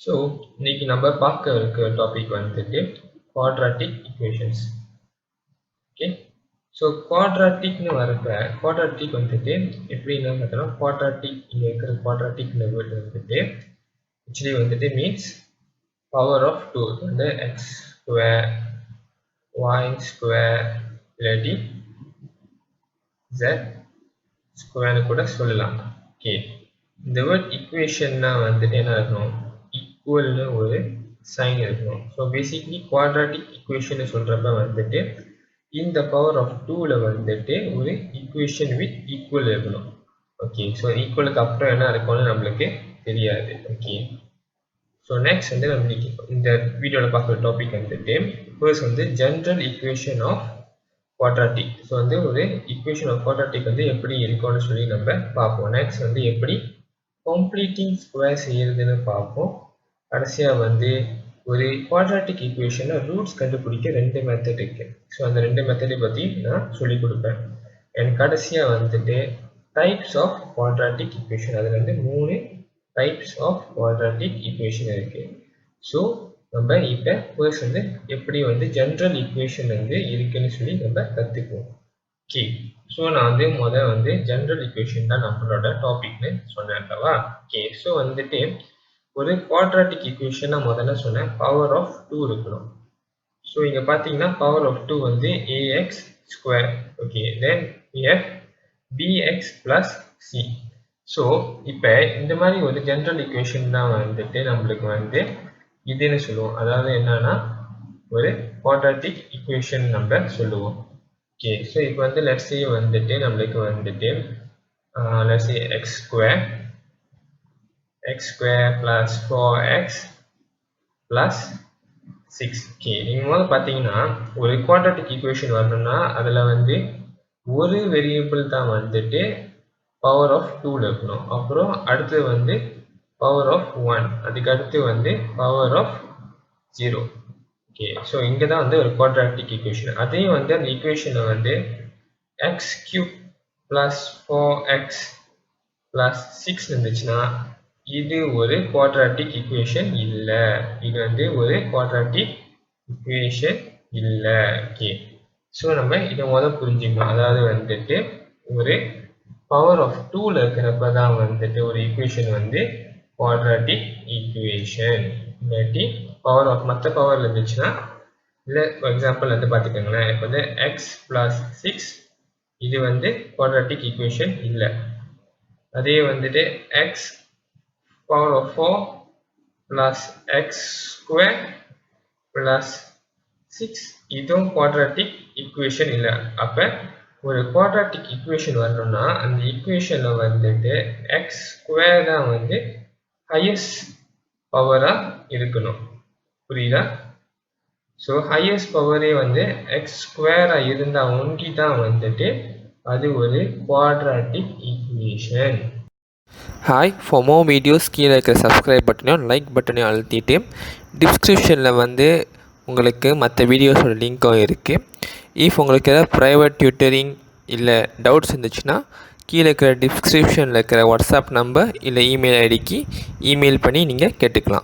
So இன்னைக்கு நம்ம பார்க்க இருக்க டாபிக் வந்துட்டு குவாட்ராட்டிக் ஈக்குவேஷன்ஸ். ஓகே, ஸோ குவாட்ராட்டிக்னு வரப்ப குவாட்ராட்டிக் வந்துட்டு எப்படின்னு பார்த்தோம்னா குவாட்ராட்டிக் இங்கே இருக்கிற குவாட்ராட்டிக் வேர்ட் வந்துட்டு ஆக்சுவலி வந்துட்டு மீன்ஸ் பவர் ஆஃப் 2 வந்து எக்ஸ் ஸ்கொயர் ஒய் ஸ்கொயர் இல்லாட்டி z ஸ்கொயர்னு கூட சொல்லலாம். ஓகே, இந்த வேர்ட் ஈக்குவேஷன்னா வந்துட்டு என்ன இருக்கணும், ஈக்குவல்னு ஒரு சைன் இருக்கணும். ஸோ பேசிக்லி குவாட்ராட்டிக் ஈக்குவேஷன் சொல்கிறப்ப வந்துட்டு இந்த பவர் ஆஃப் 2ல் வந்துட்டு ஒரு ஈக்குவேஷன் வித் ஈக்குவல் இருக்கணும். ஓகே, ஸோ ஈக்குவலுக்கு அப்புறம் என்ன இருக்கும்னு நம்மளுக்கு தெரியாது. ஓகே, ஸோ நெக்ஸ்ட் வந்து நம்மளுக்கு இந்த வீடியோவில் பார்க்குற டாபிக் வந்துட்டு ஃபர்ஸ்ட் வந்து general equation of quadratic. So வந்து ஒரு ஈக்குவேஷன் ஆஃப் குவாட்ராட்டிக் வந்து எப்படி இருக்கும்னு சொல்லி நம்ம பார்ப்போம். நெக்ஸ்ட் வந்து எப்படி கம்ப்ளீட்டிங் ஸ்கொயர் செய்யறதுன்னு பார்ப்போம். கடைசியாக வந்து ஒரு குவாட்ராட்டிக் ஈக்குவேஷனை ரூட்ஸ் கண்டுபிடிக்க 2 மெத்தட் இருக்கு. ஸோ அந்த 2 மெத்தடை பற்றி நான் சொல்லிக் கொடுப்பேன். அண்ட் கடைசியாக வந்துட்டு டைப்ஸ் ஆஃப் குவாட்ராட்டிக் ஈக்குவேஷன், அதில் வந்து 3 டைப்ஸ் ஆஃப் குவாட்ராட்டிக் ஈக்குவேஷன் இருக்கு. ஸோ நம்ம இப்போ ஃபர்ஸ்ட் வந்து எப்படி வந்து ஜென்ரல் ஈக்குவேஷன் வந்து இருக்குன்னு சொல்லி நம்ம கற்றுக்குவோம். ஓகே, ஸோ நான் வந்து வந்து ஜென்ரல் ஈக்குவேஷன் தான் நம்மளோட டாபிக்னு சொன்னேன்லவா. ஓகே, ஸோ வந்துட்டு ஒரு குவாட்ராட்டிக் ஈக்குவேஷனை முதல்ல சொன்னேன் பவர் ஆஃப் 2 இருக்கணும். ஸோ இங்கே பார்த்தீங்கன்னா பவர் ஆஃப் 2 வந்து a x square. Okay, then b x plus c. So இப்போ இந்த மாதிரி ஒரு ஜென்ரல் ஈக்குவேஷன் தான் வந்துட்டு நம்மளுக்கு வந்து இதுன்னு சொல்லுவோம். அதாவது என்னன்னா ஒரு குவாட்ராட்டிக் ஈக்குவேஷன் நம்ம சொல்லுவோம். ஓகே, ஸோ இப்போ வந்து லெட்ஸ் சே வந்துட்டு நம்மளுக்கு வந்துட்டு let's say X square plus 4x plus 6. Okay, நீங்கள் முதல்ல பார்த்தீங்கன்னா ஒரு குவாட்ராட்டிக் ஈக்குவேஷன் வரணும்னா அதில் வந்து ஒரு வேரியபிள் தான் வந்துட்டு பவர் ஆஃப் 2ல் இருக்கணும். அப்புறம் அடுத்து வந்து பவர் ஆஃப் 1, அதுக்கு அடுத்து வந்து பவர் ஆஃப் 0. ஓகே, ஸோ இங்கே தான் வந்து ஒரு குவாட்ராட்டிக் ஈக்குவேஷன். அதையும் வந்து அந்த ஈக்குவேஷனை வந்து X cube plus 4x plus 6 இருந்துச்சுன்னா இது ஒரு குவாட்ராட்டிக் ஈக்குவேஷன் இல்லை. இது வந்து ஒரு குவாட்ராட்டிக் ஈக்குவேஷன் இல்லை. ஓகே, ஸோ நம்ம இதை முதல் புரிஞ்சுக்கணும். அதாவது வந்துட்டு ஒரு பவர் ஆஃப் 2ல் இருக்கிறப்ப தான் வந்துட்டு ஒரு ஈக்குவேஷன் வந்து குவாட்ராட்டிக் ஈக்குவேஷன். இல்லாட்டி பவர் ஆஃப் மற்ற பவரில் இருந்துச்சுன்னா இல்லை. ஃபார் எக்ஸாம்பிள் வந்து பார்த்துக்கோங்களேன், இப்போ வந்து எக்ஸ் ப்ளஸ் 6 இது வந்து குவாட்ராட்டிக் ஈக்குவேஷன் இல்லை. அதே வந்துட்டு x power of 4 plus x square plus 6 இதுவும் குவாட்ராட்டிக் ஈக்குவேஷன் இல்லை. அப்போ ஒரு குவாட்ராட்டிக் ஈக்குவேஷன் வரணும்னா அந்த ஈக்குவேஷனில் வந்துட்டு எக்ஸ் ஸ்கொயர் தான் வந்து ஹையஸ்ட் பவராக இருக்கணும். புரியுதா? ஸோ ஹையஸ்ட் பவரே வந்து எக்ஸ் ஸ்கொயராக இருந்தால் ஒன்றி தான் வந்துட்டு அது ஒரு quadratic equation. Hi, for more videos கீழே இருக்கிற சப்ஸ்கிரைப் பட்டனையும் லைக் பட்டனையும் அழுத்திட்டு டிஸ்கிரிப்ஷனில் வந்து உங்களுக்கு மற்ற வீடியோஸோட லிங்க்கும் இருக்குது. இஃப் உங்களுக்கு ஏதாவது ப்ரைவேட் டியூட்டரிங் இல்லை டவுட்ஸ் இருந்துச்சுன்னா கீழே இருக்கிற டிஸ்கிரிப்ஷனில் இருக்கிற வாட்ஸ்அப் நம்பர் இல்லை இமெயில் ஐடிக்கு இமெயில் பண்ணி நீங்கள் கேட்டுக்கலாம்.